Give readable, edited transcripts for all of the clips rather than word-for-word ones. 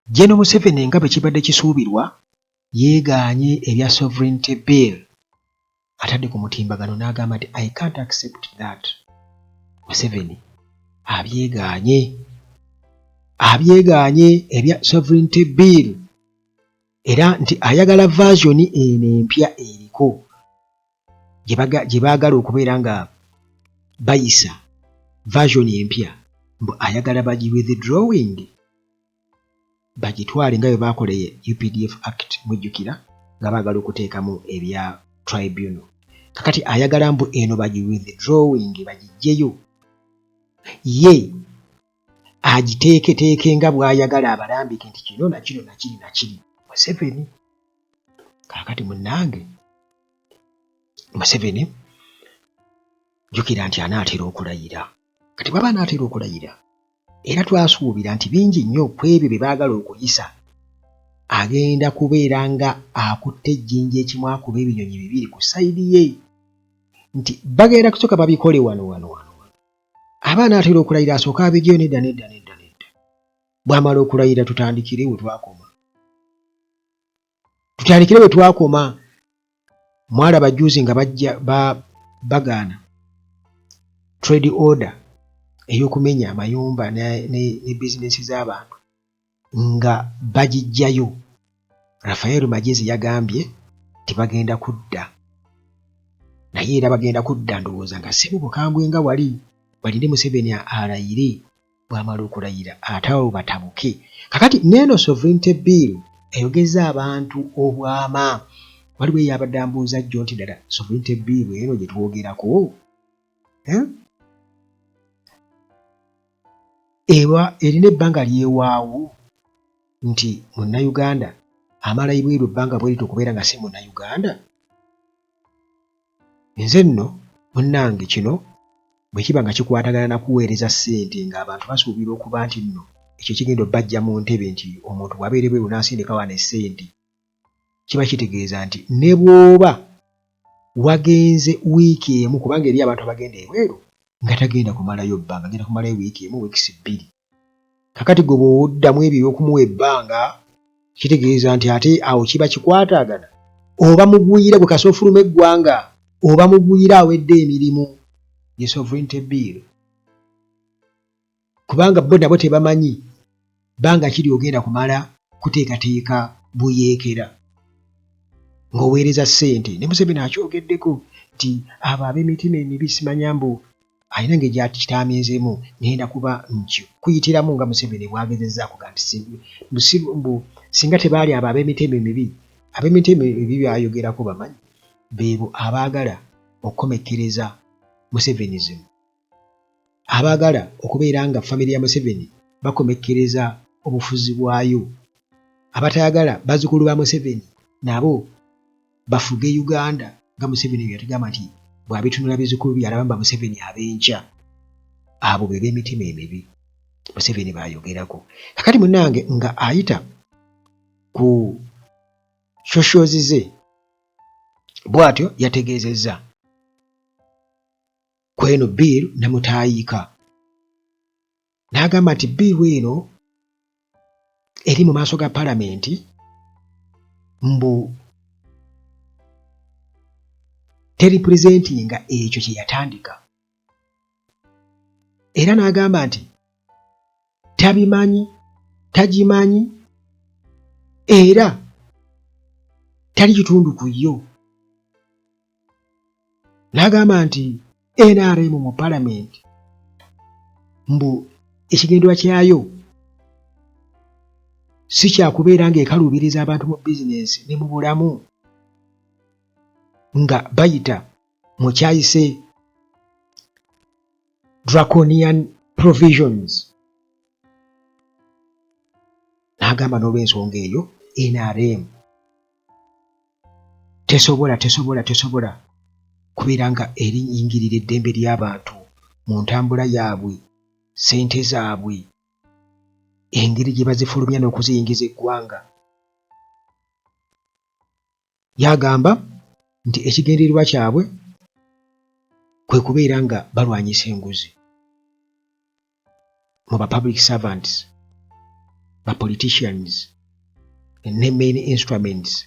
General Museveni nga bwe kibadde kisuubirwa yeegaanye ebya sovereignty bill atadde ku mutimbagano n'agamba nti I can't accept that. Museveni abyegaanye ebya sovereignty bill era nti ayagala version eno empya eriko gye baagala okubeera nga bayisa version empya mbu ayagala bagi withdrawing bagitwale nga bwe baakoleye UPDF Act mujjukira nga baagala okuteekamu ebya tribunal. Kakati ayagala mbu eno bagi withdrawing bagiggyeyo ye agiteeketeeke nga bw'ayagala abalambike nti kino na kino na kiri na kiri. Museveni kakati munnange Museveni jjukira nti anaatera okulayira. Kati bw'aba anaatera okulayira era twasuubira nti bingi nnyo ku ebyo bye baagala okuyisa agenda kubeera nga akutte ejjinja ekimu akuba ebinyonyi bibiri ku sayidi ye nti bagenda kusooka babikole wano. Aba anaatera okulayira asooka abigyeyo nedda. Bw'amala okulayira tutandikire we twakoma. Mwalaba jjuuzi nga bagaana trade order ey'okumenya amayumba ne bizinesi z'abantu nga bagiggyayo. Rafael Magezi yagambye tibagenda kudda naye era bagenda kudda ndowooza nga si mu bukambwe nga walinde Museveni alayire. Bw'amala okulayira ate abo batabuke. Kakati neeno sovereignty bill eyogeza abantu obwama. Waliwo eyabadde ambuuza jjo nti ddala sovereignty bill eno gye twogerako erina ebbanga lyewaawo nti munnayuganda amala ibweru ebbanga bwe lito okubeera nga si munnayuganda. Nze nno munnange kino bwe kiba nga kikwatagana na kuweereza ssente ng'abantu basuubira okuba nti nno ekyo kigenda obbajja mu ntebe nti omuntu bw'abeera ebweru n'asindika wano essente, kiba kitegeeza nti ne bw'oba wagenze wiiki emu kubanga eri abantu abagenda ebweru nga tagenda kumalayo bbanga, agenda kumalayo wiiki emu wiikisi bbiri. Kakati gwe bw'oddamu ebyo eby'okumuwa ebbanga kitegeeza nti ate awo kiba kikwatagana oba mugwira gwe kasoofuluma eggwanga oba mugwira awedde emirimu. Ye sovereignty bill kubanga bo nabo tebamanyi bbanga kiri ogenda kumala kuteekateeka buyeekera ng'oweereza ssente. Ne Museveni akyogeddeko nti abo ab'emitima emibi simanya mbu alina ngeri gyakitaamiizemu ngenda kuba kuyitiramu nga Museveni bw'agezezzaako ga nti singa tebaali abo ab'emitima emibi. Ab'emitima emibi byayogerako bamanyi beebo abaagala okukomekkereza Musevenism, abaagala okubeera nga famire ya Museveni bakomekkereza obufuzi bwayo, abatayagala bazzukulu ba Museveni nabo bafuge Uganda nga Museveni bwe yatugamba nti bw'abitunula bizzukulu bye alaba mba Museveni ab'enkya. Abo be b'emitima emibi Museveni baayogerako. Kakati munnange nga ayita ku shoshozi ze bw'atyo yategeezezza kweno bill namutayiika n'agamba nti bill eno eri mu maaso ga palamenti mbu teripurezentinga ekyo kye yatandika era n'agamba nti tabimanyi tagimanyi era tali kitundu ku yo. N'agamba nti NRM mu palamenti mbu ekigendwa kyayo si kyakubeera ng'ekaluubiriza abantu mu bizinensi ne mu bulamu nga bayita mu kyayise draconian provisions. N'agamba n'olw'ensonga eyo NRM tesobola kubeera nga eriyingirira eddembe ly'abantu mu ntambula yaabwe, ssente zaabwe, engeri gye bazifulumya n'okuziyingiza eggwanga. Yagamba nti ekigendererwa kyabwe kwe kubeera nga balwanyisa enguzi mu ba public servants ba politicians ne main instruments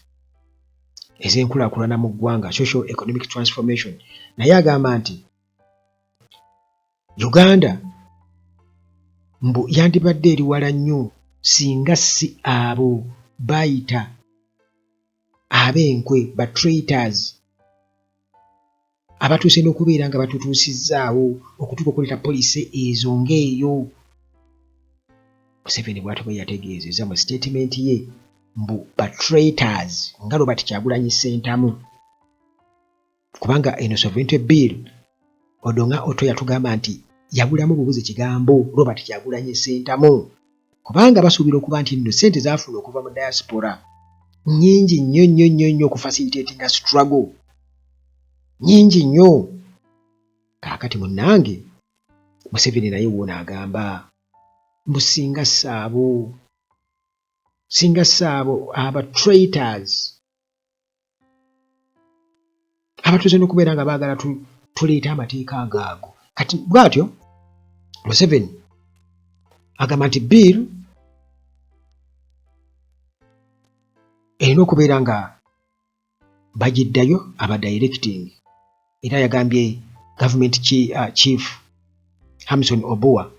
ez'enkulaakulana mu ggwanga, social economic transformation. Naye agamba nti Uganda mbu yandibadde eri wala nnyo singa si abo bayita ab'enkwe ba traitors abatuuse n'okubeera nga batutuusizzaawo okutuuka okuleeta poliisi ezo ng'eyo. Museveni bw'atyo bwe yategeezezza mu statement ye mbu ba traitors nga Robert Kyagulanyi Ssentamu, kubanga eno sovereignty bill Odonga Otto yatugamba nti yabulamu bubuze kigambo Robert Kyagulanyi Ssentamu, kubanga basuubira okuba nti nno ssente zaafuna okuva mu diaspora nnyingi nnyo nnyo nnyo nnyo okufacilitatinga struggle nnyingi nnyo. Kaakati munnange Museveni naye woona agamba mbu singa saabo aba traitors abatuuze n'okubeera nga baagala tuleeta amateeka agaago. Kati bw'atyo Museveni agamba nti bill erina okubeera nga bagiddayo aba directing, era yagambye government chief Hamson Oboa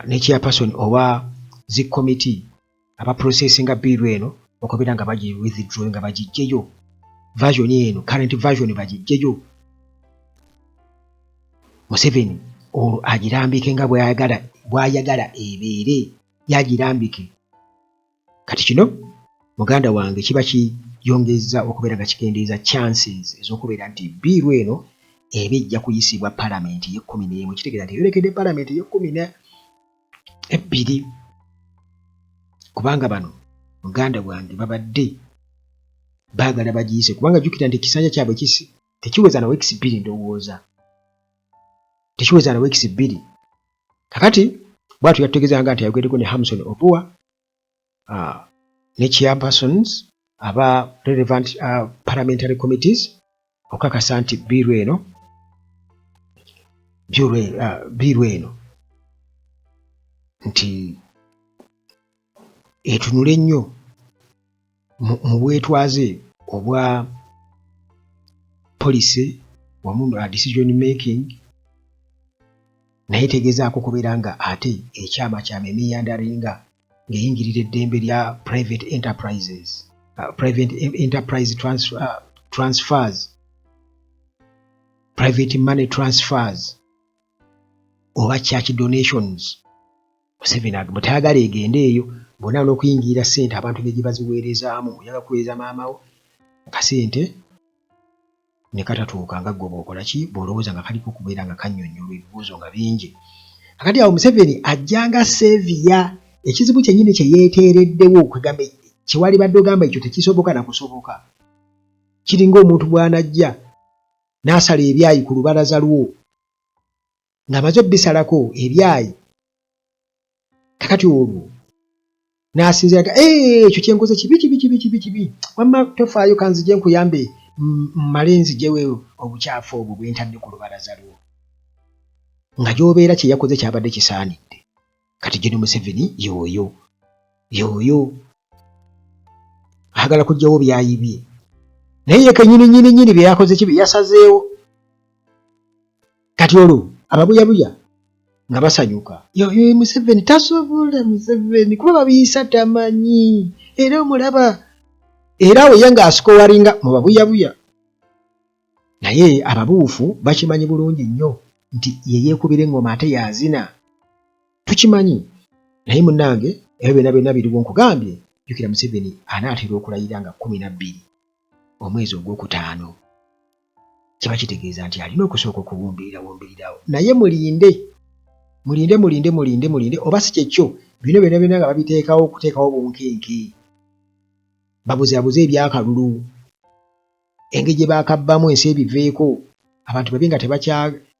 ne chairperson owa zi committee aba processinga bill eno okubeera nga bagi withdraw nga bagijjeyo version eno current version bagijjeyo. Museveni olwo agirambike nga bw'ayagala ebeere yagirambike. Kati kino muganda wange kiba kiyongeza okubeera nga kikendeeza chances ez'okubeera nti biiru eno eba ejja kuyisibwa palamenti ye-11, kitegeeza nti yolekedde palamenti ye-12, kubanga bano muganda wange babadde baagala bagiyise, kubanga jjukira nti ekisanja kyabwe tekiweza na weeks 2 ndowooza, tekiweza na weeks 2. Kakati bw'atyo yategeezanga nti yayogeddeko ne Hamson Oboa ne chairpersons aba relevant parliamentary committees okakasa nti biiru eno nti etunule nnyo mu bwetwaze obwa policy wamu decision making, naye tegezaako kubeera nga ate ekyama kyama emiyandalinga ng'eyingirira eddembe lya private enterprise transfers, private money transfers oba church donations. Museveni mutayagala egende eyo, bonna n'okuyingirira ssente abantu be gye baziweerezaamu, oyaga kuweereza maamawo kasente ne katatuuka nga ggwe bw'okola ki bw'olowooza nga kaliko kubeera nga kannyonnyolwa ebibuuzo nga bingi. Akati awo Museveni ajjanga seeviya ekizibu kyennyini kye yeeteereddewo okugamba kiwali badde ogamba ekyo tekisoboka na kusoboka. Kiringa omuntu bw'anajja n'asala ebyayi ku lubalaza lwo ng'amaze obbisalako ebyayi, kakati olwo n'asinzira ekyo kyenkoze kibi wamma tofaayo kanzije nkuyambe mmale nzijewe obukyafu obwo bwe ntadde ku lubalaza lwo, nga gy'obeera kye yakoze kyabadde kisaanidde. Kati Gen. Museveni yooyo agala kuggyawo byayi bye, naye ye kennyini bye yakoze kibi yasazeewo. Kati olwo ababuyabuya nga basanyuka, Museveni tasobola, Museveni kuba babiyisa tamanyi, era omulaba era we ye ng'asikowaringa mu babuyabuya. Naye ababuufu bakimanyi bulungi nnyo nti ye yeekubira engoma ate yazina, tukimanyi. Naye munnange ebyo byonna biriwo nkugambye, jjukira Museveni anaatera okulayira nga 12 omwezi ogwokutaano. Kiba kitegeeza nti alina okusooka okuwumbirirawo, naye mulinde oba si kyekyo bino byonna nga babiteekawo okuteekawo bunkenke, babuzabuze ebyakalulu, engeri gye baakabbamu ensi ebiveeko, abantu babi nga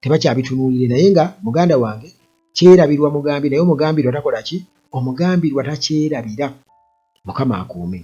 tebakyabitunuulire. Naye nga muganda wange kyerabirwa mugambi, naye omugambirwa takola ki? Omugambirwa takyerabira. Mukama akuume.